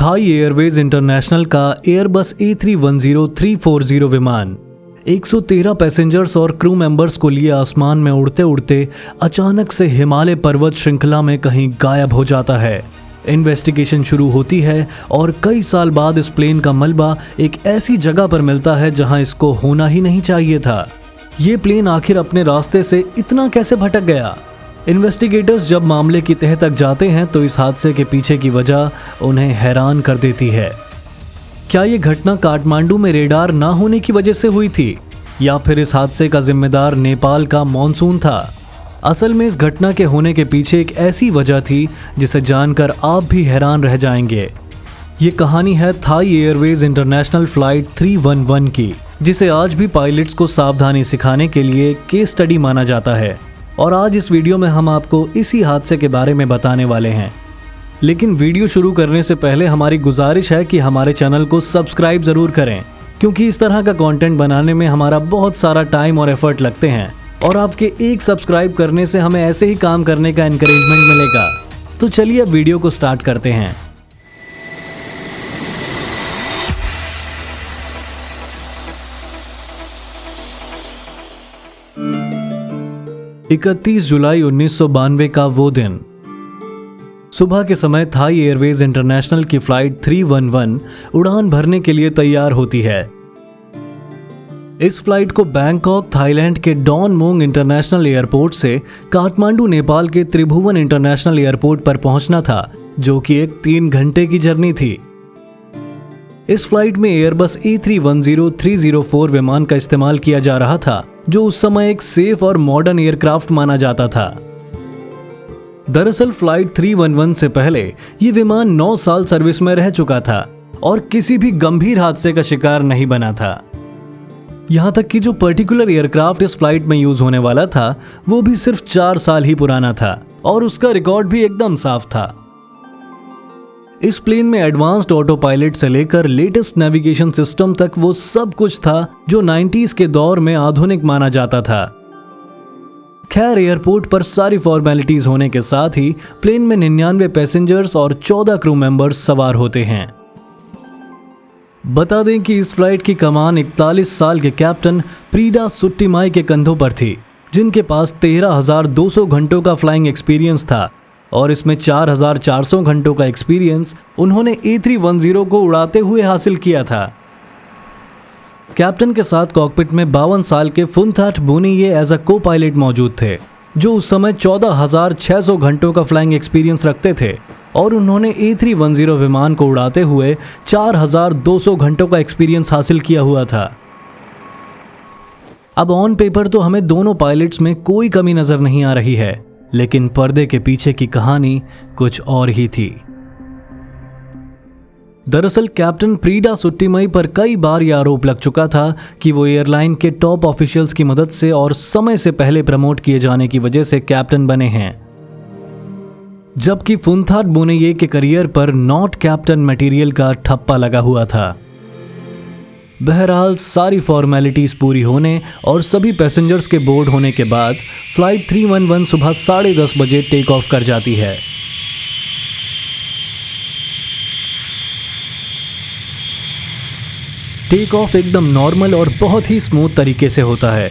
Thai Airways international का Airbus A310-340 विमान 113 passengers और क्रू मेंबर्स को लिए आसमान में उड़ते उड़ते अचानक से हिमालय पर्वत श्रृंखला में कहीं गायब हो जाता है। इन्वेस्टिगेशन शुरू होती है और कई साल बाद इस प्लेन का मलबा एक ऐसी जगह पर मिलता है जहां इसको होना ही नहीं चाहिए था। ये प्लेन आखिर अपने रास्ते से इतना कैसे भटक गया? इन्वेस्टिगेटर्स जब मामले की तह तक जाते हैं तो इस हादसे के पीछे की वजह उन्हें हैरान कर देती है। क्या ये घटना काठमांडू में रेडार ना होने की वजह से हुई थी या फिर इस हादसे का जिम्मेदार नेपाल का मॉनसून था? असल में इस घटना के होने के पीछे एक ऐसी वजह थी जिसे जानकर आप भी हैरान रह जाएंगे। ये कहानी है थाई एयरवेज इंटरनेशनल फ्लाइट 311 की, जिसे आज भी पायलट्स को सावधानी सिखाने के लिए केस स्टडी माना जाता है। और आज इस वीडियो में हम आपको इसी हादसे के बारे में बताने वाले हैं। लेकिन वीडियो शुरू करने से पहले हमारी गुजारिश है कि हमारे चैनल को सब्सक्राइब ज़रूर करें, क्योंकि इस तरह का कंटेंट बनाने में हमारा बहुत सारा टाइम और एफर्ट लगते हैं और आपके एक सब्सक्राइब करने से हमें ऐसे ही काम करने का एनकरेजमेंट मिलेगा। तो चलिए अब वीडियो को स्टार्ट करते हैं। इकतीस जुलाई 1992 का वो दिन। सुबह के समय थाई एयरवेज इंटरनेशनल की फ्लाइट 311 उड़ान भरने के लिए तैयार होती है। इस फ्लाइट को बैंकॉक थाईलैंड के डॉन मोंग इंटरनेशनल एयरपोर्ट से काठमांडू नेपाल के त्रिभुवन इंटरनेशनल एयरपोर्ट पर पहुंचना था, जो कि एक 3 घंटे की जर्नी थी। इस फ्लाइट में एयरबस A310-304 विमान का इस्तेमाल किया जा रहा था, जो उस समय एक सेफ और मॉडर्न एयरक्राफ्ट माना जाता था। दरअसल फ्लाइट 311 से पहले ये विमान 9 साल सर्विस में रह चुका था और किसी भी गंभीर हादसे का शिकार नहीं बना था। यहां तक कि जो पर्टिकुलर एयरक्राफ्ट इस फ्लाइट में यूज होने वाला था वो भी सिर्फ 4 साल ही पुराना था और उसका रिकॉर्ड भी एकदम साफ था। इस प्लेन में एडवांस्ड ऑटो पायलट से लेकर लेटेस्ट नेविगेशन सिस्टम तक वो सब कुछ था जो 90s के दौर में आधुनिक माना जाता था। खैर, एयरपोर्ट पर सारी फॉर्मेलिटीज होने के साथ ही प्लेन में 99 पैसेंजर्स और 14 क्रू मेंबर्स सवार होते हैं। बता दें कि इस फ्लाइट की कमान 41 साल के कैप्टन प्रीडा सुट्टीमाई के कंधों पर थी, जिनके पास 13,200 घंटों का फ्लाइंग एक्सपीरियंस था और इसमें 4,400 घंटों का एक्सपीरियंस उन्होंने A310 को उड़ाते हुए हासिल किया था। कैप्टन के साथ कॉकपिट में 52 साल के फुनथाट बोनीये एज अ को पायलट मौजूद थे, जो उस समय 14,600 घंटों का फ्लाइंग एक्सपीरियंस रखते थे और उन्होंने A310 विमान को उड़ाते हुए 4,200 घंटों का एक्सपीरियंस हासिल किया हुआ था। अब ऑन पेपर तो हमें दोनों पायलट्स में कोई कमी नजर नहीं आ रही है, लेकिन पर्दे के पीछे की कहानी कुछ और ही थी। दरअसल कैप्टन प्रीडा सुट्टीमाई पर कई बार यह आरोप लग चुका था कि वो एयरलाइन के टॉप ऑफिशियल्स की मदद से और समय से पहले प्रमोट किए जाने की वजह से कैप्टन बने हैं, जबकि फुनथाट बोनीये के करियर पर नॉट कैप्टन मटेरियल का ठप्पा लगा हुआ था। बहरहाल सारी फॉर्मेलिटीज पूरी होने और सभी पैसेंजर्स के बोर्ड होने के बाद फ्लाइट 311 सुबह 10:30 बजे टेक ऑफ कर जाती है। टेक ऑफ एकदम नॉर्मल और बहुत ही स्मूथ तरीके से होता है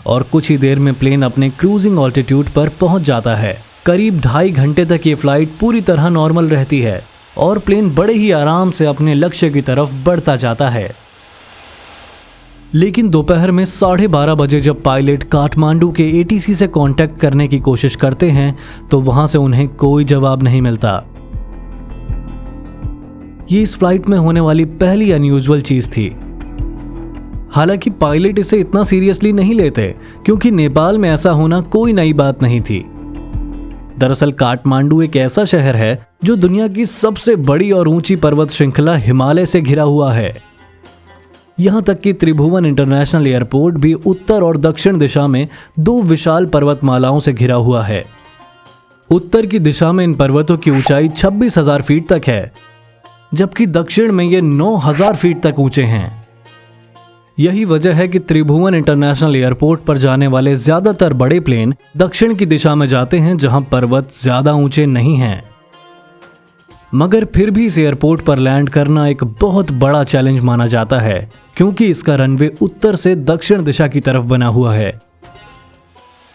और कुछ ही देर में प्लेन अपने क्रूजिंग ऑल्टीट्यूड पर पहुंच जाता है। करीब 2.5 घंटे तक ये फ्लाइट पूरी तरह नॉर्मल रहती है और प्लेन बड़े ही आराम से अपने लक्ष्य की तरफ बढ़ता जाता है। लेकिन दोपहर में 12:30 बजे जब पायलट काठमांडू के ATC से कांटेक्ट करने की कोशिश करते हैं तो वहां से उन्हें कोई जवाब नहीं मिलता। ये इस फ्लाइट में होने वाली पहली अनयूजुअल चीज थी। हालांकि पायलट इसे इतना सीरियसली नहीं लेते, क्योंकि नेपाल में ऐसा होना कोई नई बात नहीं थी। दरअसल काठमांडू एक ऐसा शहर है जो दुनिया की सबसे बड़ी और ऊंची पर्वत श्रृंखला हिमालय से घिरा हुआ है। यहां तक कि त्रिभुवन इंटरनेशनल एयरपोर्ट भी उत्तर और दक्षिण दिशा में 2 विशाल पर्वतमालाओं से घिरा हुआ है। उत्तर की दिशा में इन पर्वतों की ऊंचाई 26,000 फीट तक है, जबकि दक्षिण में ये 9,000 फीट तक ऊंचे हैं। यही वजह है कि त्रिभुवन इंटरनेशनल एयरपोर्ट पर जाने वाले ज्यादातर बड़े प्लेन दक्षिण की दिशा में जाते हैं, जहां पर्वत ज्यादा ऊंचे नहीं हैं। मगर फिर भी इस एयरपोर्ट पर लैंड करना एक बहुत बड़ा चैलेंज माना जाता है, क्योंकि इसका रनवे उत्तर से दक्षिण दिशा की तरफ बना हुआ है।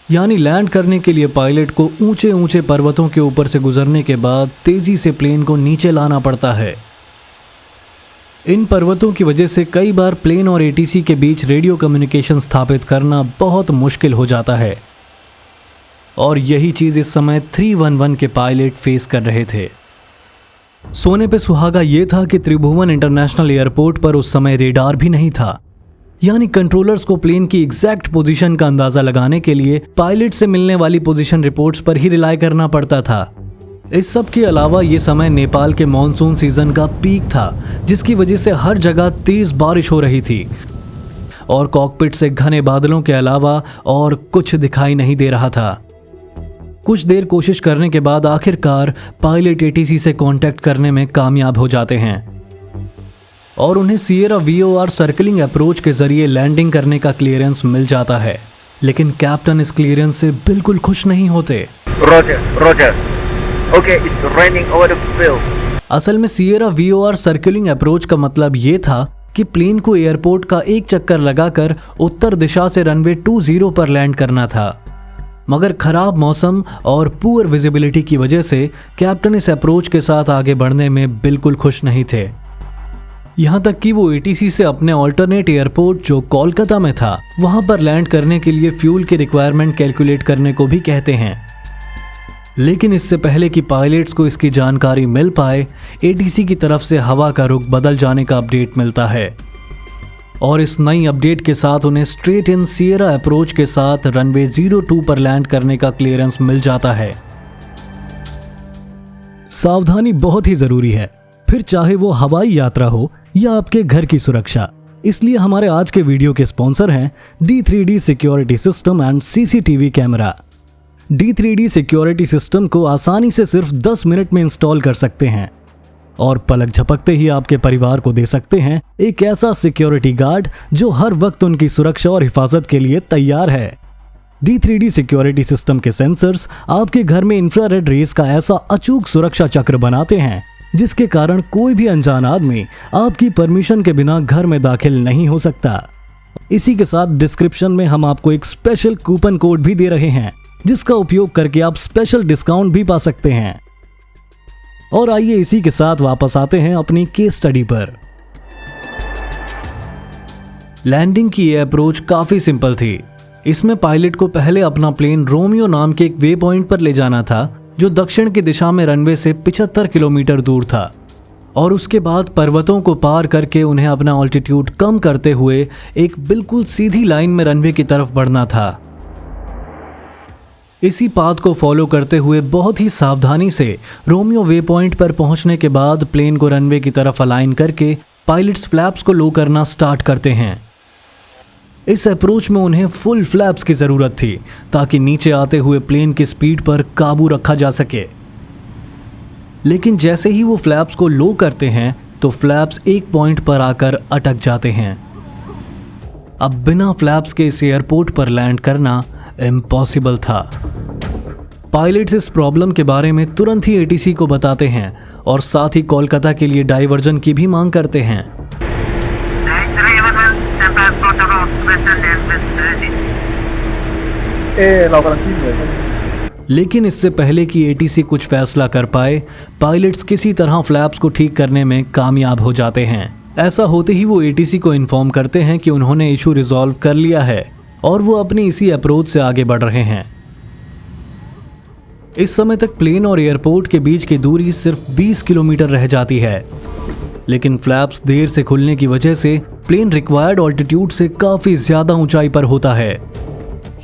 यानी लैंड करने के लिए पायलट को ऊंचे ऊंचे पर्वतों के ऊपर से गुजरने के बाद तेजी से प्लेन को नीचे लाना पड़ता है। इन पर्वतों की वजह से कई बार प्लेन और एटीसी के बीच रेडियो कम्युनिकेशन स्थापित करना बहुत मुश्किल हो जाता है, और यही चीज इस समय 311 के पायलट फेस कर रहे थे। सोने पे सुहागा ये था कि त्रिभुवन इंटरनेशनल एयरपोर्ट पर उस समय रेडार भी नहीं था, यानी कंट्रोलर्स को प्लेन की एग्जैक्ट पोजीशन का अंदाजा लगाने के लिए पायलट से मिलने वाली पोजीशन रिपोर्ट्स पर ही रिलाय करना पड़ता था। इस सब के अलावा ये समय नेपाल के मॉनसून सीजन का पीक था, जिसकी वजह से हर जगह तेज बारिश हो रही थी और कॉकपिट से घने बादलों के अलावा और कुछ दिखाई नहीं दे रहा था। कुछ देर कोशिश करने के बाद आखिरकार पायलट एटीसी से कांटेक्ट करने में कामयाब हो जाते हैं और उन्हें सिएरा VOR सर्कलिंग अप्रोच के जरिए लैंडिंग करने का क्लियरेंस मिल जाता है। लेकिन कैप्टन इस क्लियरेंस से बिल्कुल खुश नहीं होते। Roger okay, it's raining over the field. असल में सिएरा VOR सर्कलिंग अप्रोच का मतलब ये था कि प्लेन को एयरपोर्ट का एक चक्कर लगाकर उत्तर दिशा से रनवे 20 पर लैंड करना था, मगर खराब मौसम और पुअर विजिबिलिटी की वजह से कैप्टन इस अप्रोच के साथ आगे बढ़ने में बिल्कुल खुश नहीं थे। यहां तक कि वो एटीसी से अपने ऑल्टरनेट एयरपोर्ट जो कोलकाता में था वहां पर लैंड करने के लिए फ्यूल की रिक्वायरमेंट कैलकुलेट करने को भी कहते हैं। लेकिन इससे पहले कि पायलट्स को इसकी जानकारी मिल पाए, एटीसी की तरफ से हवा का रुख बदल जाने का अपडेट मिलता है और इस नई अपडेट के साथ उन्हें स्ट्रेट इन सिएरा अप्रोच के साथ रनवे 02 पर लैंड करने का क्लियरेंस मिल जाता है। सावधानी बहुत ही जरूरी है, फिर चाहे वो हवाई यात्रा हो या आपके घर की सुरक्षा। इसलिए हमारे आज के वीडियो के स्पॉन्सर हैं D3D security system and CCTV camera. D3D security system को आसानी से सिर्फ 10 मिनट में इंस्टॉल कर सकते हैं और पलक झपकते ही आपके परिवार को दे सकते हैं एक ऐसा सिक्योरिटी गार्ड जो हर वक्त उनकी सुरक्षा और हिफाजत के लिए तैयार है। D3D सिक्योरिटी सिस्टम के सेंसर्स आपके घर में इंफ्रारेड रेस का ऐसा अचूक सुरक्षा चक्र बनाते हैं जिसके कारण कोई भी अनजान आदमी आपकी परमिशन के बिना घर में दाखिल नहीं हो सकता। इसी के साथ डिस्क्रिप्शन में हम आपको एक स्पेशल कूपन कोड भी दे रहे हैं जिसका उपयोग करके आप स्पेशल डिस्काउंट भी पा सकते हैं। और आइए इसी के साथ वापस आते हैं अपनी केस स्टडी पर। लैंडिंग की ये अप्रोच काफी सिंपल थी। इसमें पायलट को पहले अपना प्लेन रोमियो नाम के एक वे पॉइंट पर ले जाना था जो दक्षिण की दिशा में रनवे से 75 किलोमीटर दूर था और उसके बाद पर्वतों को पार करके उन्हें अपना ऑल्टीट्यूड कम करते हुए एक बिल्कुल सीधी लाइन में रनवे की तरफ बढ़ना था। इसी पाथ को फॉलो करते हुए बहुत ही सावधानी से रोमियो वे पॉइंट पर पहुंचने के बाद प्लेन को रनवे की तरफ अलाइन करके पायलट्स फ्लैप्स को लो करना स्टार्ट करते हैं। इस अप्रोच में उन्हें फुल फ्लैप्स की ज़रूरत थी ताकि नीचे आते हुए प्लेन की स्पीड पर काबू रखा जा सके। लेकिन जैसे ही वो फ्लैप्स को लो करते हैं तो फ्लैप्स एक पॉइंट पर आकर अटक जाते हैं। अब बिना फ्लैप्स के इस एयरपोर्ट पर लैंड करना इम्पॉसिबल था। पायलट्स इस प्रॉब्लम के बारे में तुरंत ही एटीसी को बताते हैं और साथ ही कोलकाता के लिए डाइवर्जन की भी मांग करते हैं। लेकिन इससे पहले कि एटीसी कुछ फैसला कर पाए, पायलट्स किसी तरह फ्लैप्स को ठीक करने में कामयाब हो जाते हैं। ऐसा होते ही वो एटीसी को इन्फॉर्म करते हैं कि उन्होंने इशू रिजॉल्व कर लिया है और वो अपनी इसी अप्रोच से आगे बढ़ रहे हैं। इस समय तक प्लेन और एयरपोर्ट के बीच की दूरी सिर्फ 20 किलोमीटर रह जाती है, लेकिन फ्लैप्स देर से खुलने की वजह से प्लेन रिक्वायर्ड ऑल्टीट्यूड से काफी ज्यादा ऊंचाई पर होता है।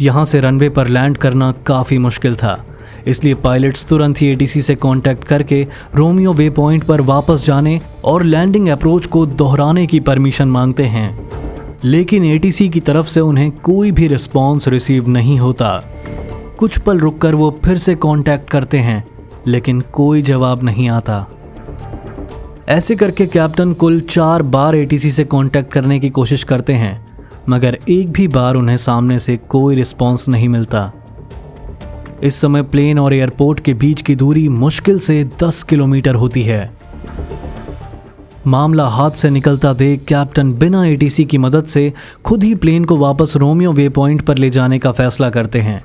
यहां से रनवे पर लैंड करना काफी मुश्किल था, इसलिए पायलट्स तुरंत ही एटीसी से कांटेक्ट करके रोमियो वे पॉइंट पर वापस जाने और लैंडिंग अप्रोच को दोहराने की परमिशन मांगते हैं। लेकिन एटीसी की तरफ से उन्हें कोई भी रिस्पॉन्स रिसीव नहीं होता। कुछ पल रुककर वो फिर से कांटेक्ट करते हैं, लेकिन कोई जवाब नहीं आता। ऐसे करके कैप्टन कुल 4 बार एटीसी से कांटेक्ट करने की कोशिश करते हैं, मगर एक भी बार उन्हें सामने से कोई रिस्पॉन्स नहीं मिलता। इस समय प्लेन और एयरपोर्ट के बीच की दूरी मुश्किल से 10 किलोमीटर होती है। मामला हाथ से निकलता देख कैप्टन बिना एटीसी की मदद से खुद ही प्लेन को वापस रोमियो वे पॉइंट पर ले जाने का फैसला करते हैं।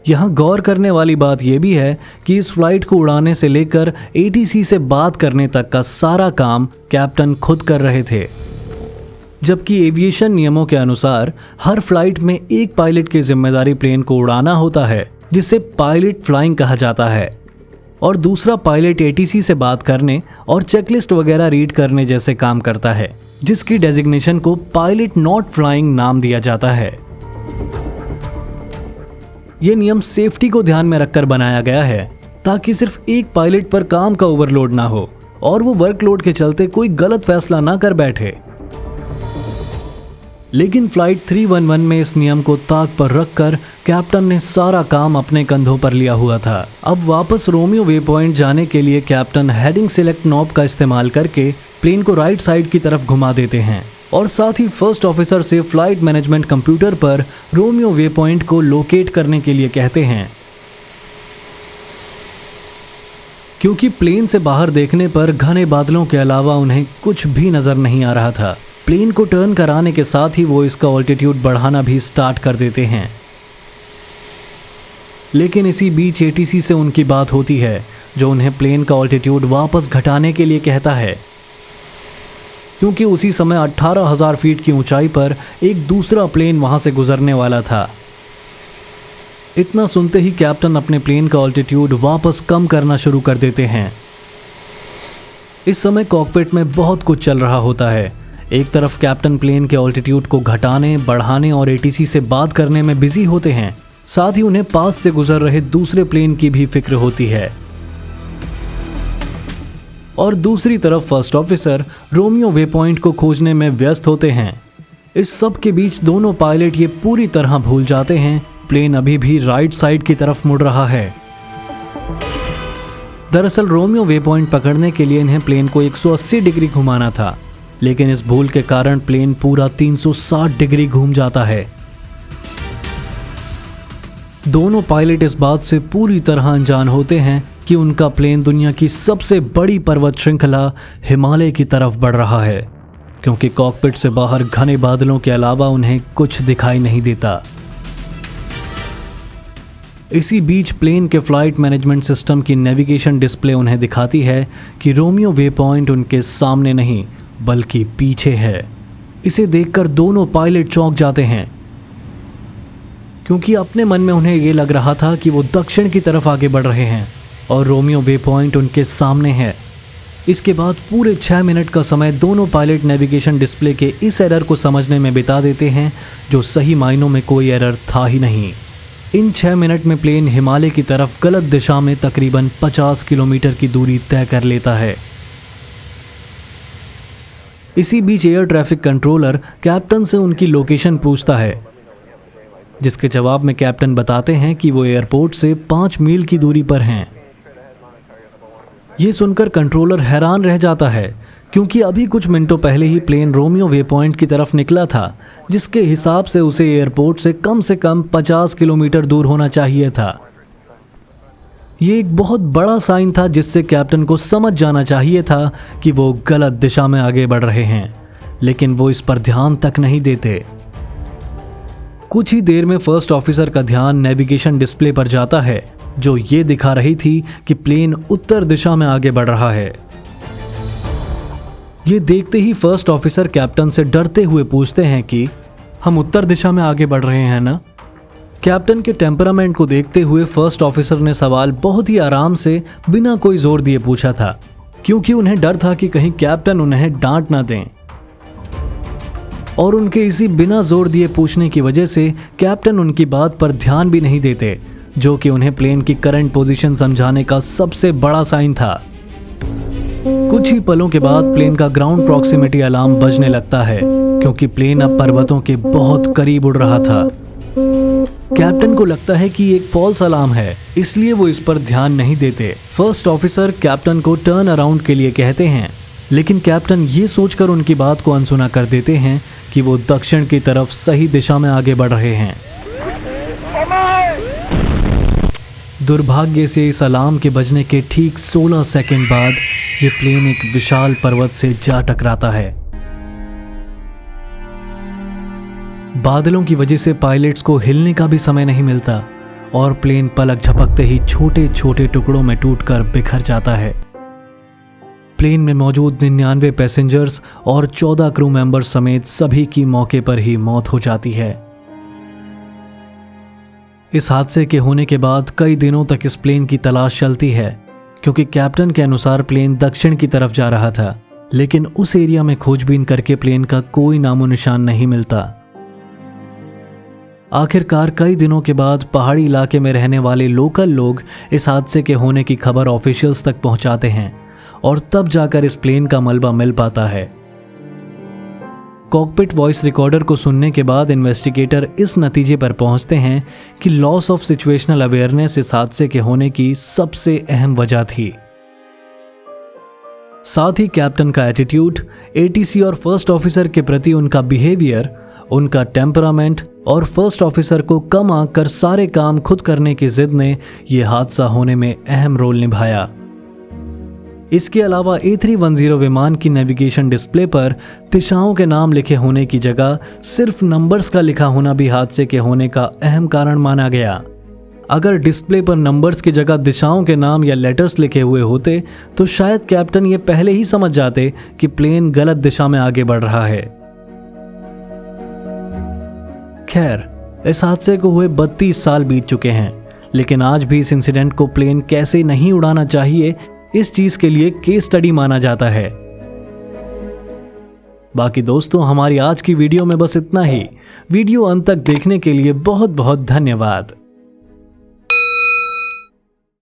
यहाँ गौर करने वाली बात यह भी है कि इस फ्लाइट को उड़ाने से लेकर एटीसी से बात करने तक का सारा काम कैप्टन खुद कर रहे थे, जबकि एविएशन नियमों के अनुसार हर फ्लाइट में एक पायलट की जिम्मेदारी प्लेन को उड़ाना होता है, जिसे पायलट फ्लाइंग कहा जाता है, और दूसरा पायलट एटीसी से बात करने और चेकलिस्ट वगैरह रीड करने जैसे काम करता है, जिसकी डेजिग्नेशन को पायलट नॉट फ्लाइंग नाम दिया जाता है। यह नियम सेफ्टी को ध्यान में रखकर बनाया गया है ताकि सिर्फ एक पायलट पर काम का ओवरलोड ना हो और वो वर्कलोड के चलते कोई गलत फैसला ना कर बैठे। लेकिन फ्लाइट 311 में इस नियम को ताक पर रखकर कैप्टन ने सारा काम अपने कंधों पर लिया हुआ था। अब वापस रोमियो वे पॉइंट जाने के लिए कैप्टन हेडिंग सिलेक्ट नॉब का इस्तेमाल करके प्लेन को राइट साइड की तरफ घुमा देते हैं और साथ ही फर्स्ट ऑफिसर से फ्लाइट मैनेजमेंट कंप्यूटर पर रोमियो वे पॉइंट को लोकेट करने के लिए कहते हैं। क्योंकि प्लेन से बाहर देखने पर घने बादलों के अलावा उन्हें कुछ भी नजर नहीं आ रहा था। प्लेन को टर्न कराने के साथ ही वो इसका ऑल्टीट्यूड बढ़ाना भी स्टार्ट कर देते हैं। लेकिन इसी बीच एटीसी से उनकी बात होती है, जो उन्हें प्लेन का ऑल्टीट्यूड वापस घटाने के लिए कहता है, क्योंकि उसी समय 18,000 फीट की ऊंचाई पर एक दूसरा प्लेन वहां से गुजरने वाला था। इतना सुनते ही कैप्टन अपने प्लेन का ऑल्टीट्यूड वापस कम करना शुरू कर देते हैं। इस समय कॉकपिट में बहुत कुछ चल रहा होता है। एक तरफ कैप्टन प्लेन के ऑल्टीट्यूड को घटाने, बढ़ाने और एटीसी से बात करने में बिजी होते हैं, साथ ही उन्हें पास से गुजर रहे दूसरे प्लेन की भी फिक्र होती है। और दूसरी तरफ first officer Romeo way point को खोजने में व्यस्त होते हैं। इस सब के बीच दोनों पायलट ये पूरी तरह भूल जाते हैं प्लेन अभी भी राइट साइड की तरफ मुड़ रहा है। दरअसल रोमियो वे पॉइंट पकड़ने के लिए इन्हें प्लेन को 180 डिग्री घुमाना था, लेकिन इस भूल के कारण प्लेन पूरा 360 डिग्री घूम जाता है। दोनों पायलट इस बात से पूरी तरह अनजान होते हैं कि उनका प्लेन दुनिया की सबसे बड़ी पर्वत श्रृंखला हिमालय की तरफ बढ़ रहा है, क्योंकि कॉकपिट से बाहर घने बादलों के अलावा उन्हें कुछ दिखाई नहीं देता। इसी बीच प्लेन के फ्लाइट मैनेजमेंट सिस्टम की नेविगेशन डिस्प्ले उन्हें दिखाती है कि रोमियो वे पॉइंट उनके सामने नहीं बल्कि पीछे है। इसे देखकर दोनों पायलट चौंक जाते हैं, क्योंकि अपने मन में उन्हें ये लग रहा था कि वो दक्षिण की तरफ आगे बढ़ रहे हैं और रोमियो वे पॉइंट उनके सामने है। इसके बाद पूरे 6 मिनट का समय दोनों पायलट नेविगेशन डिस्प्ले के इस एरर को समझने में बिता देते हैं, जो सही मायनों में कोई एरर था ही नहीं। इन 6 मिनट में प्लेन हिमालय की तरफ गलत दिशा में तकरीबन 50 किलोमीटर की दूरी तय कर लेता है। इसी बीच एयर ट्रैफिक कंट्रोलर कैप्टन से उनकी लोकेशन पूछता है, जिसके जवाब में कैप्टन बताते हैं कि वो एयरपोर्ट से 5 मील की दूरी पर हैं। ये सुनकर कंट्रोलर हैरान रह जाता है, क्योंकि अभी कुछ मिनटों पहले ही प्लेन रोमियो वे पॉइंट की तरफ निकला था, जिसके हिसाब से उसे एयरपोर्ट से कम 50 किलोमीटर दूर होना चाहिए था। ये एक बहुत बड़ा साइन था, जिससे कैप्टन को समझ जाना चाहिए था कि वो गलत दिशा में आगे बढ़ रहे हैं, लेकिन वो इस पर ध्यान तक नहीं देते। कुछ ही देर में फर्स्ट ऑफिसर का ध्यान नेविगेशन डिस्प्ले पर जाता है, जो ये दिखा रही थी कि प्लेन उत्तर दिशा में आगे बढ़ रहा है। ये देखते ही फर्स्ट ऑफिसर कैप्टन से डरते हुए पूछते हैं कि हम उत्तर दिशा में आगे बढ़ रहे हैं ना? कैप्टन के टेम्परामेंट को देखते हुए फर्स्ट ऑफिसर ने सवाल बहुत ही आराम से बिना कोई जोर दिए पूछा था, क्योंकि उन्हें डर था कि कहीं कैप्टन उन्हें डांट ना दें। और उनके इसी बिना जोर दिए पूछने की वजह से कैप्टन उनकी बात पर ध्यान भी नहीं देते, जो कि उन्हें प्लेन की करंट पोजीशन समझाने का सबसे बड़ा साइन था। कुछ ही पलों के बाद प्लेन का ग्राउंड प्रॉक्सिमिटी अलार्म बजने लगता है, क्योंकि प्लेन अब पर्वतों के बहुत करीब उड़ रहा था। कैप्टन को लगता है कि एक फॉल्स अलार्म है, इसलिए वो इस पर ध्यान नहीं देते। फर्स्ट ऑफिसर कैप्टन को टर्न अराउंड के लिए कहते हैं, लेकिन कैप्टन ये सोचकर उनकी बात को अनसुना कर देते हैं कि वो दक्षिण की तरफ सही दिशा में आगे बढ़ रहे हैं। दुर्भाग्य से इस अलार्म के बजने के ठीक 16 सेकंड बाद ये प्लेन एक विशाल पर्वत से जा टकराता है। बादलों की वजह से पायलट्स को हिलने का भी समय नहीं मिलता और प्लेन पलक झपकते ही छोटे छोटे टुकड़ों में टूटकर बिखर जाता है। प्लेन में मौजूद 99 पैसेंजर्स और 14 क्रू मेंबर्स समेत सभी की मौके पर ही मौत हो जाती है। इस हादसे के होने के बाद कई दिनों तक इस प्लेन की तलाश चलती है, क्योंकि कैप्टन के अनुसार प्लेन दक्षिण की तरफ जा रहा था, लेकिन उस एरिया में खोजबीन करके प्लेन का कोई नामो निशान नहीं मिलता। आखिरकार कई दिनों के बाद पहाड़ी इलाके में रहने वाले लोकल लोग इस हादसे के होने की खबर ऑफिशियल्स तक पहुंचाते हैं और तब जाकर इस प्लेन का मलबा मिल पाता है। कॉकपिट वॉइस रिकॉर्डर को सुनने के बाद इन्वेस्टिगेटर इस नतीजे पर पहुंचते हैं कि लॉस ऑफ सिचुएशनल अवेयरनेस इस हादसे के होने की सबसे अहम वजह थी। साथ ही कैप्टन का एटीट्यूड, एटीसी और फर्स्ट ऑफिसर के प्रति उनका बिहेवियर, उनका टेम्परामेंट और फर्स्ट ऑफिसर को कम आंककर सारे काम खुद करने की जिद ने यह हादसा होने में अहम रोल निभाया। इसके अलावा A310 विमान की नेविगेशन डिस्प्ले पर दिशाओं के नाम लिखे होने की जगह सिर्फ नंबर्स का लिखा होना भी हादसे के होने का अहम कारण माना गया। अगर डिस्प्ले पर नंबर्स की जगह दिशाओं के नाम या लेटर्स लिखे हुए होते तो शायद कैप्टन ये पहले ही समझ जाते कि प्लेन गलत दिशा में आगे बढ़ रहा है। खैर, इस हादसे को हुए 32 साल बीत चुके हैं, लेकिन आज भी इस इंसिडेंट को प्लेन कैसे नहीं उड़ाना चाहिए इस चीज के लिए केस स्टडी माना जाता है। बाकी दोस्तों, हमारी आज की वीडियो में बस इतना ही। वीडियो अंत तक देखने के लिए बहुत बहुत धन्यवाद।